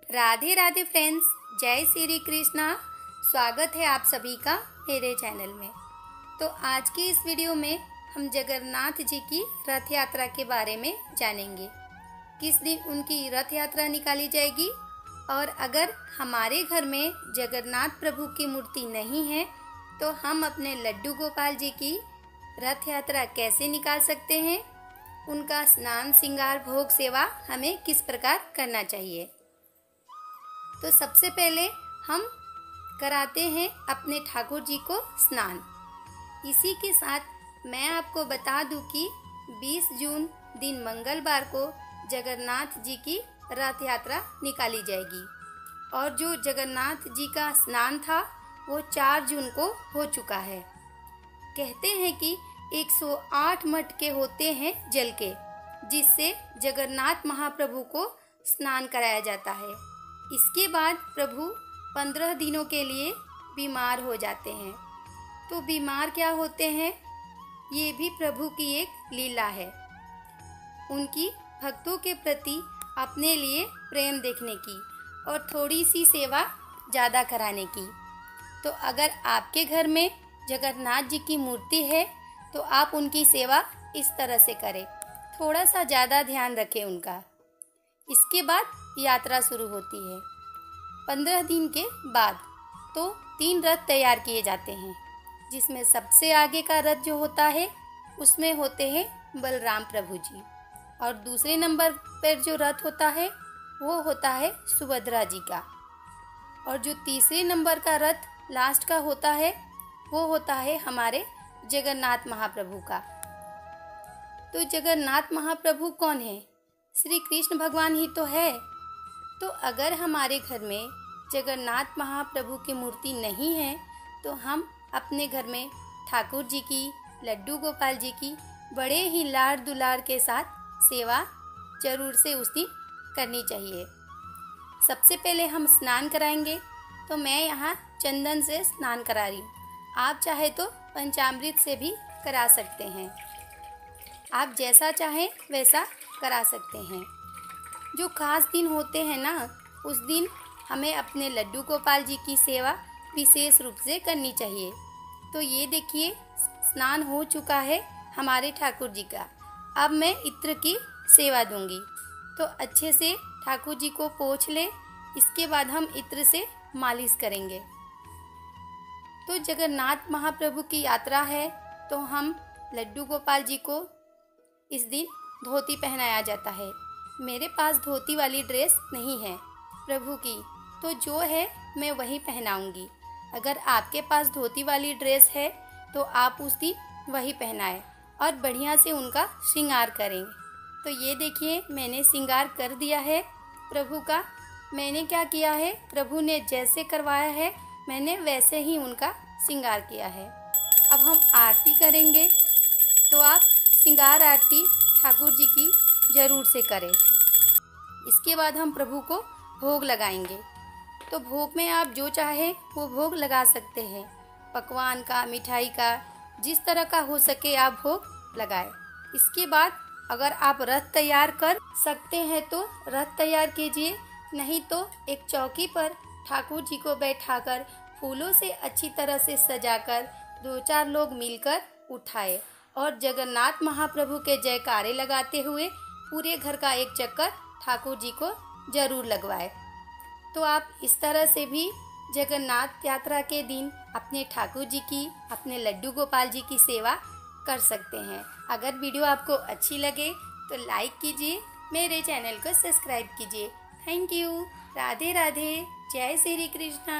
Radhe Radhe friends, जय श्री कृष्णा। स्वागत है आप सभी का मेरे चैनल में। तो आज की इस वीडियो में हम जगन्नाथ जी की रथ यात्रा के बारे में जानेंगे। किस दिन उनकी रथ यात्रा निकाली जाएगी और अगर हमारे घर में जगन्नाथ प्रभु की मूर्ति नहीं है तो हम अपने लड्डू गोपाल जी की रथ यात्रा कैसे निकाल सकते हैं, उनका स्नान श्रृंगार भोग सेवा हमें किस प्रकार करना चाहिए। तो सबसे पहले हम कराते हैं अपने ठाकुर जी को स्नान। इसी के साथ मैं आपको बता दूं कि 20 जून दिन मंगलवार को जगन्नाथ जी की रथ यात्रा निकाली जाएगी और जो जगन्नाथ जी का स्नान था वो 4 जून को हो चुका है। कहते हैं कि 108 मटके होते हैं जल के, जिससे जगन्नाथ महाप्रभु को स्नान कराया जाता है। इसके बाद प्रभु 15 दिनों के लिए बीमार हो जाते हैं। तो बीमार क्या होते हैं, ये भी प्रभु की एक लीला है, उनकी भक्तों के प्रति अपने लिए प्रेम देखने की और थोड़ी सी सेवा ज़्यादा कराने की। तो अगर आपके घर में जगन्नाथ जी की मूर्ति है तो आप उनकी सेवा इस तरह से करें, थोड़ा सा ज़्यादा ध्यान रखें उनका। इसके बाद यात्रा शुरू होती है। 15 दिन के बाद तो 3 रथ तैयार किए जाते हैं, जिसमें सबसे आगे का रथ जो होता है उसमें होते हैं बलराम प्रभु जी और दूसरे नंबर पर जो रथ होता है वो होता है सुभद्रा जी का, और जो तीसरे नंबर का रथ लास्ट का होता है वो होता है हमारे जगन्नाथ महाप्रभु का। तो जगन्नाथ महाप्रभु कौन है? श्री कृष्ण भगवान ही तो है। तो अगर हमारे घर में जगन्नाथ महाप्रभु की मूर्ति नहीं है तो हम अपने घर में ठाकुर जी की, लड्डू गोपाल जी की बड़े ही लाड़ दुलार के साथ सेवा जरूर से उस दिन करनी चाहिए। सबसे पहले हम स्नान कराएंगे। तो मैं यहाँ चंदन से स्नान करा रही हूँ, आप चाहे तो पंचामृत से भी करा सकते हैं, आप जैसा चाहें वैसा करा सकते हैं। जो खास दिन होते हैं ना, उस दिन हमें अपने लड्डू गोपाल जी की सेवा विशेष रूप से करनी चाहिए। तो ये देखिए स्नान हो चुका है हमारे ठाकुर जी का। अब मैं इत्र की सेवा दूंगी। तो अच्छे से ठाकुर जी को पोंछ ले, इसके बाद हम इत्र से मालिश करेंगे। तो जगन्नाथ महाप्रभु की यात्रा है तो हम लड्डू गोपाल जी को इस दिन धोती पहनाया जाता है। मेरे पास धोती वाली ड्रेस नहीं है प्रभु की, तो जो है मैं वही पहनाऊंगी। अगर आपके पास धोती वाली ड्रेस है तो आप उस दिन वही पहनाएं और बढ़िया से उनका श्रृंगार करें। तो ये देखिए मैंने श्रृंगार कर दिया है प्रभु का। मैंने क्या किया है, प्रभु ने जैसे करवाया है मैंने वैसे ही उनका श्रृंगार किया है। अब हम आरती करेंगे। तो आप श्रृंगार आरती ठाकुर जी की जरूर से करें। इसके बाद हम प्रभु को भोग लगाएंगे। तो भोग में आप जो चाहे वो भोग लगा सकते हैं, पकवान का, मिठाई का, जिस तरह का हो सके आप भोग लगाएं। इसके बाद अगर आप रथ तैयार कर सकते हैं तो रथ तैयार कीजिए, नहीं तो एक चौकी पर ठाकुर जी को बैठाकर फूलों से अच्छी तरह से सजाकर 2-4 लोग मिलकर उठाए और जगन्नाथ महाप्रभु के जयकारे लगाते हुए पूरे घर का एक चक्कर ठाकुर जी को जरूर लगवाए। तो आप इस तरह से भी जगन्नाथ यात्रा के दिन अपने ठाकुर जी की, अपने लड्डू गोपाल जी की सेवा कर सकते हैं। अगर वीडियो आपको अच्छी लगे तो लाइक कीजिए, मेरे चैनल को सब्सक्राइब कीजिए। Thank you. राधे राधे। जय श्री कृष्णा।